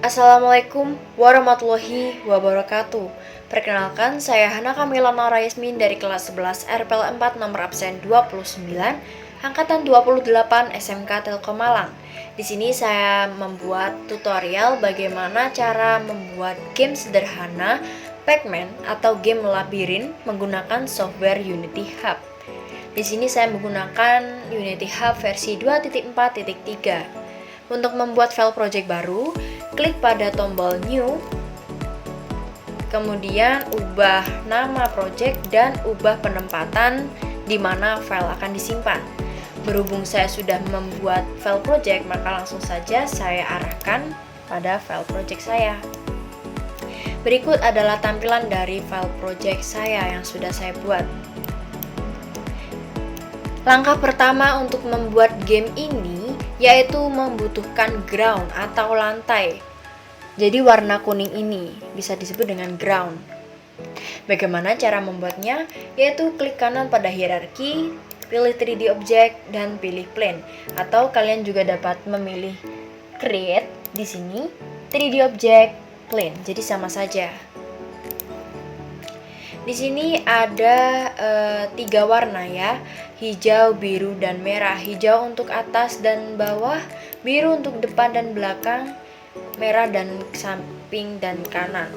Assalamualaikum warahmatullahi wabarakatuh. Perkenalkan, saya Hana Kamila Nora Yasmin dari kelas 11 RPL 4 nomor absen 29, angkatan 28 SMK Telkom Malang. Di sini saya membuat tutorial bagaimana cara membuat game sederhana Pac-Man atau game labirin menggunakan software Unity Hub. Di sini saya menggunakan Unity Hub versi 2.4.3. Untuk membuat file project baru, klik pada tombol New, kemudian ubah nama project dan ubah penempatan di mana file akan disimpan. Berhubung saya sudah membuat file project, maka langsung saja saya arahkan pada file project saya. Berikut adalah tampilan dari file project saya yang sudah saya buat. Langkah pertama untuk membuat game ini yaitu membutuhkan ground atau lantai. Jadi warna kuning ini bisa disebut dengan ground. Bagaimana cara membuatnya? Yaitu klik kanan pada hierarki, pilih 3D object dan pilih plane. Atau kalian juga dapat memilih create di sini 3D object plane. Jadi sama saja. Di sini ada 3 warna ya, hijau, biru, dan merah. Hijau untuk atas dan bawah, biru untuk depan dan belakang, merah dan samping dan kanan.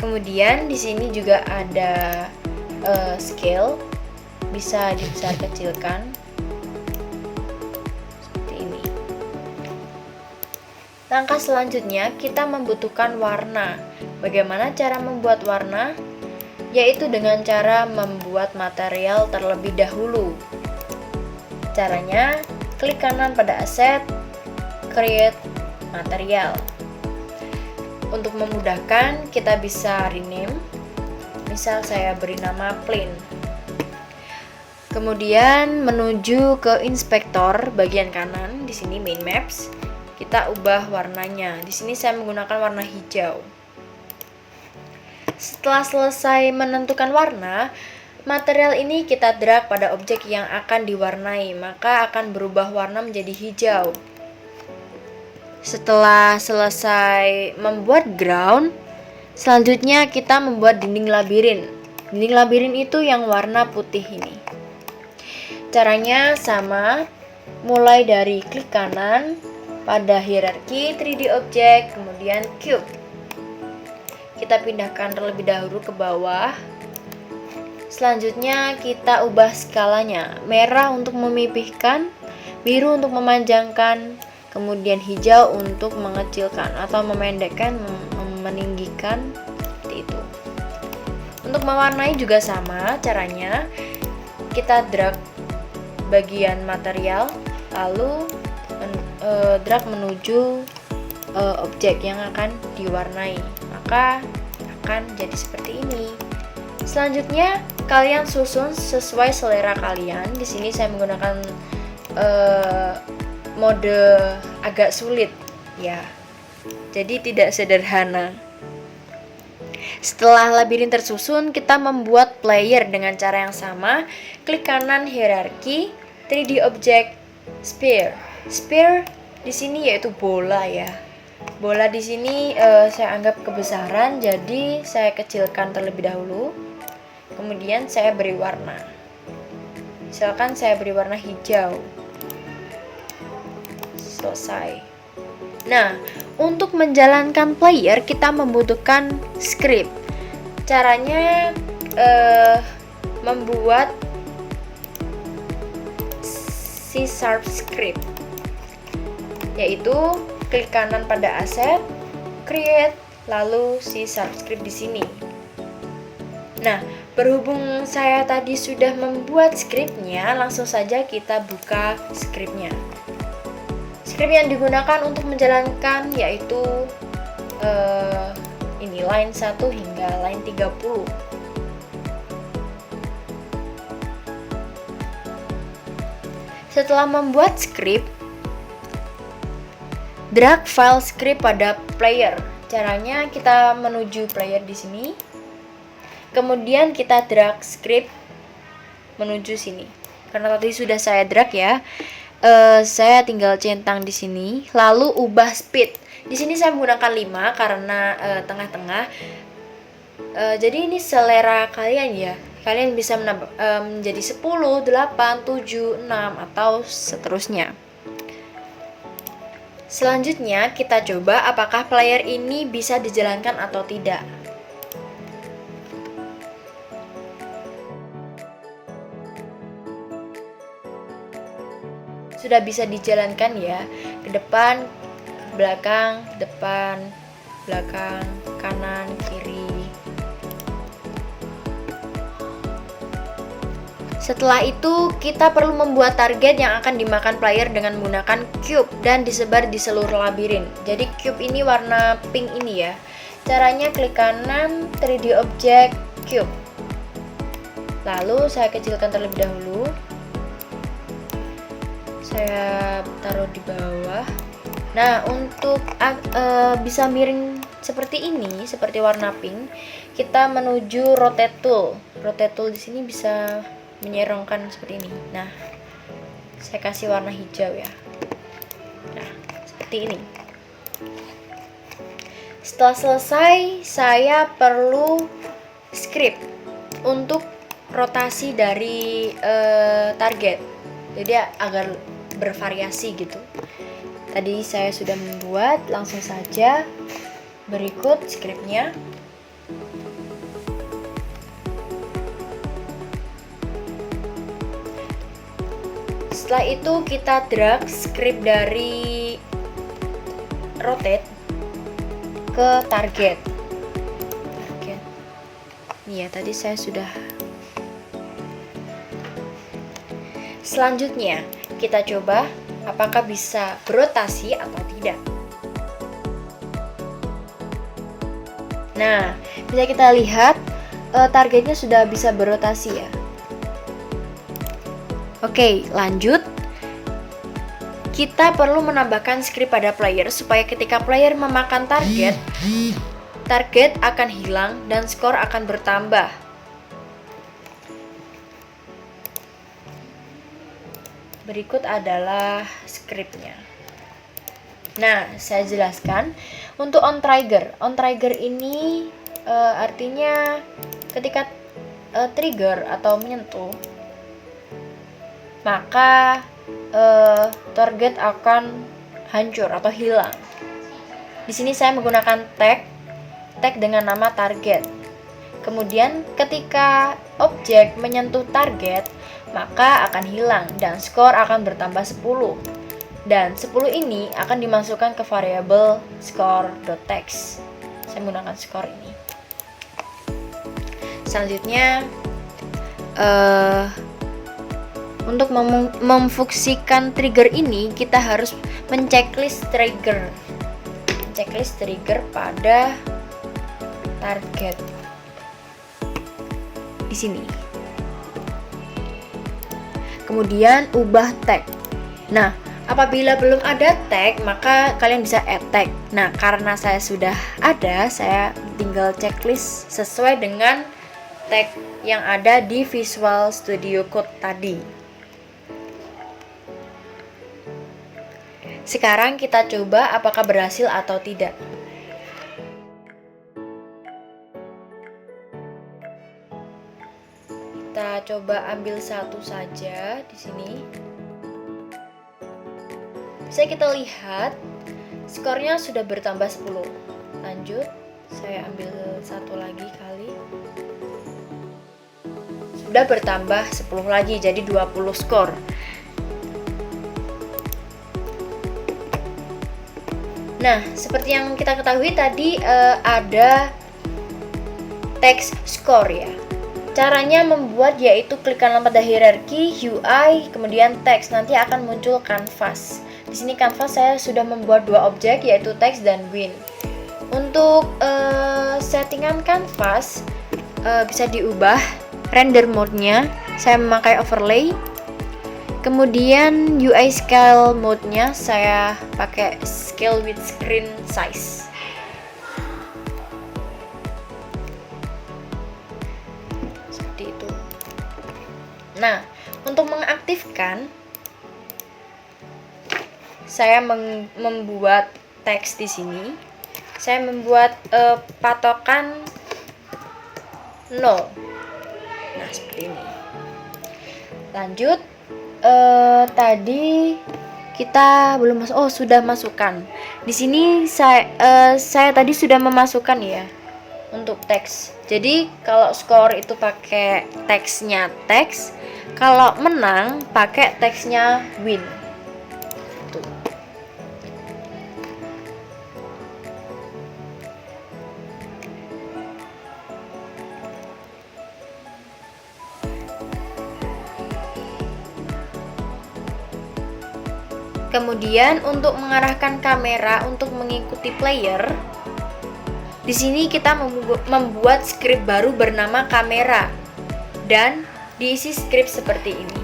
Kemudian di sini juga ada scale, bisa dibesar kecilkan. Langkah selanjutnya, kita membutuhkan warna. Bagaimana cara membuat warna? Yaitu dengan cara membuat material terlebih dahulu. Caranya, klik kanan pada Asset, Create Material. Untuk memudahkan, kita bisa rename. Misal saya beri nama Plane. Kemudian menuju ke inspektor bagian kanan, di sini Main Maps. Kita ubah warnanya. Di sini saya menggunakan warna hijau. Setelah selesai menentukan warna, material ini kita drag pada objek yang akan diwarnai, maka akan berubah warna menjadi hijau. Setelah selesai membuat ground, selanjutnya kita membuat dinding labirin. Dinding labirin itu yang warna putih ini. Caranya sama, mulai dari klik kanan pada hierarki 3D object, kemudian cube. Kita pindahkan terlebih dahulu ke bawah. Selanjutnya kita ubah skalanya. Merah untuk memipihkan, biru untuk memanjangkan, kemudian hijau untuk mengecilkan atau memendekkan, meninggikan, seperti itu. Untuk mewarnai juga sama caranya. Kita drag bagian material, lalu drag menuju objek yang akan diwarnai, maka akan jadi seperti ini. Selanjutnya kalian susun sesuai selera kalian. Di sini saya menggunakan mode agak sulit ya, jadi tidak sederhana. Setelah labirin tersusun, kita membuat player dengan cara yang sama. Klik kanan hierarki 3D object sphere. Sphere di sini yaitu bola ya. Bola di sini saya anggap kebesaran, jadi saya kecilkan terlebih dahulu. Kemudian saya beri warna. Misalkan saya beri warna hijau. Selesai. Nah, untuk menjalankan player kita membutuhkan script. Caranya membuat C# script, yaitu klik kanan pada Asset, Create, lalu C# script di sini. Nah, berhubung saya tadi sudah membuat scriptnya, langsung saja kita buka scriptnya. Script yang digunakan untuk menjalankan yaitu ini line 1 hingga line 30. Setelah membuat script, drag file script pada player. Caranya kita menuju player di sini. Kemudian kita drag script menuju sini. Karena tadi sudah saya drag ya. saya tinggal centang di sini, lalu ubah speed. Di sini saya menggunakan 5 karena tengah-tengah. Jadi ini selera kalian ya. Kalian bisa menambah menjadi 10, 8, 7, 6 atau seterusnya. Selanjutnya kita coba apakah player ini bisa dijalankan atau tidak. Sudah bisa dijalankan ya, ke depan, belakang, depan, belakang, kanan, kiri. Setelah itu, kita perlu membuat target yang akan dimakan player dengan menggunakan cube dan disebar di seluruh labirin. Jadi cube ini warna pink ini ya. Caranya klik kanan, 3D object, cube. Lalu saya kecilkan terlebih dahulu. Saya taruh di bawah. Nah, untuk bisa miring seperti ini, seperti warna pink, kita menuju rotate tool. Rotate tool di sini bisa menyerongkan seperti ini. Nah, saya kasih warna hijau ya. Nah, seperti ini. Setelah selesai, saya perlu script untuk rotasi dari target. Jadi agar bervariasi gitu. Tadi saya sudah membuat, langsung saja berikut scriptnya. Setelah itu kita drag script dari rotate ke target. Ini ya, tadi saya sudah. Selanjutnya kita coba apakah bisa berotasi atau tidak. Nah, bisa kita lihat targetnya sudah bisa berotasi ya. Oke, lanjut. Kita perlu menambahkan script pada player supaya ketika player memakan target, target akan hilang dan skor akan bertambah. Berikut adalah scriptnya. Nah, saya jelaskan untuk on trigger. On trigger ini artinya ketika trigger atau menyentuh, maka target akan hancur atau hilang. Di sini saya menggunakan tag dengan nama target. Kemudian ketika objek menyentuh target, maka akan hilang dan skor akan bertambah 10. Dan 10 ini akan dimasukkan ke variabel score.text. Saya menggunakan score ini. Selanjutnya untuk memfungsikan trigger ini, kita harus menceklis trigger. Checklist trigger pada target di sini. Kemudian ubah tag. Nah, apabila belum ada tag, maka kalian bisa add tag. Nah, karena saya sudah ada, saya tinggal checklist sesuai dengan tag yang ada di Visual Studio Code tadi. Sekarang kita coba apakah berhasil atau tidak. Kita coba ambil satu saja di sini. Bisa kita lihat skornya sudah bertambah 10. Lanjut, saya ambil satu lagi kali. Sudah bertambah 10 lagi, jadi 20 skor. Nah, seperti yang kita ketahui tadi ada text score ya. Caranya membuat yaitu klik kanan pada hierarki, UI, kemudian text, nanti akan muncul canvas. Di sini canvas saya sudah membuat dua objek yaitu text dan win. Untuk settingan canvas bisa diubah render mode-nya. Saya memakai overlay. Kemudian UI scale mode-nya saya pakai scale with screen size. Seperti itu. Nah, untuk mengaktifkan saya membuat teks di sini. Saya membuat patokan no. Nah, seperti ini. Lanjut, tadi kita belum masuk. Oh, sudah masukkan. Di sini saya tadi sudah memasukkan ya untuk teks. Jadi kalau skor itu pakai teksnya teks, kalau menang pakai teksnya win. Tuh. Kemudian untuk mengarahkan kamera untuk mengikuti player, di sini kita membuat script baru bernama kamera dan diisi script seperti ini.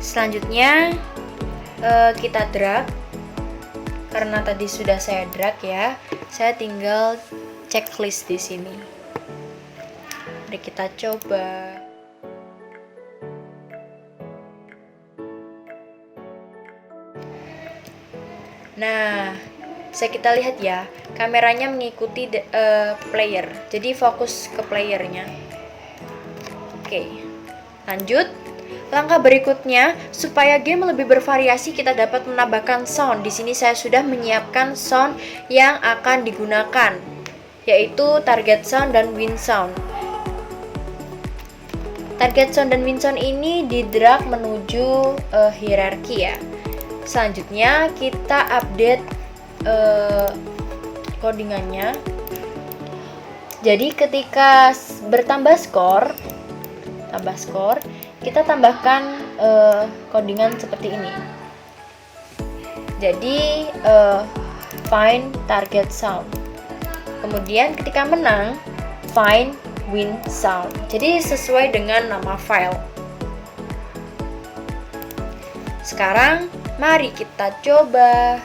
Selanjutnya kita drag. Karena tadi sudah saya drag ya, saya tinggal checklist di sini. Mari kita coba. Nah, kita lihat ya, kameranya mengikuti player. Jadi fokus ke playernya. Oke, lanjut. Langkah berikutnya, supaya game lebih bervariasi, kita dapat menambahkan sound. Di sini saya sudah menyiapkan sound yang akan digunakan, yaitu target sound dan win sound. Target sound dan win sound ini di-drag menuju hierarki ya. Selanjutnya kita update codingannya. Jadi ketika bertambah skor, kita tambahkan codingan seperti ini. Jadi find target sound. Kemudian ketika menang, find win sound. Jadi sesuai dengan nama file. Sekarang mari kita coba.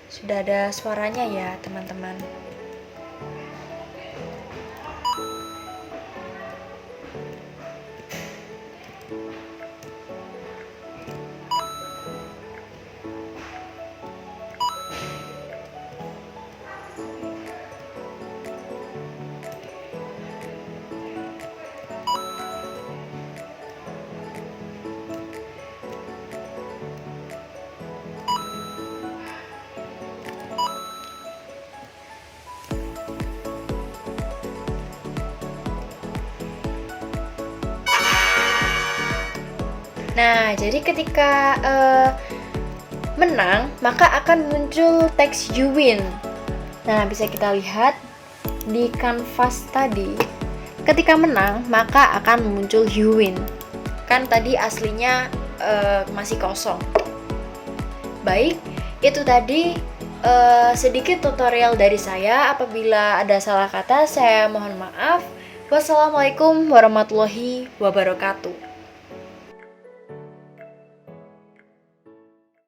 Sudah ada suaranya ya, teman-teman. Nah, jadi ketika menang, maka akan muncul teks you win. Nah, bisa kita lihat di kanvas tadi. Ketika menang, maka akan muncul you win. Kan tadi aslinya masih kosong. Baik, itu tadi sedikit tutorial dari saya. Apabila ada salah kata, saya mohon maaf. Wassalamualaikum warahmatullahi wabarakatuh.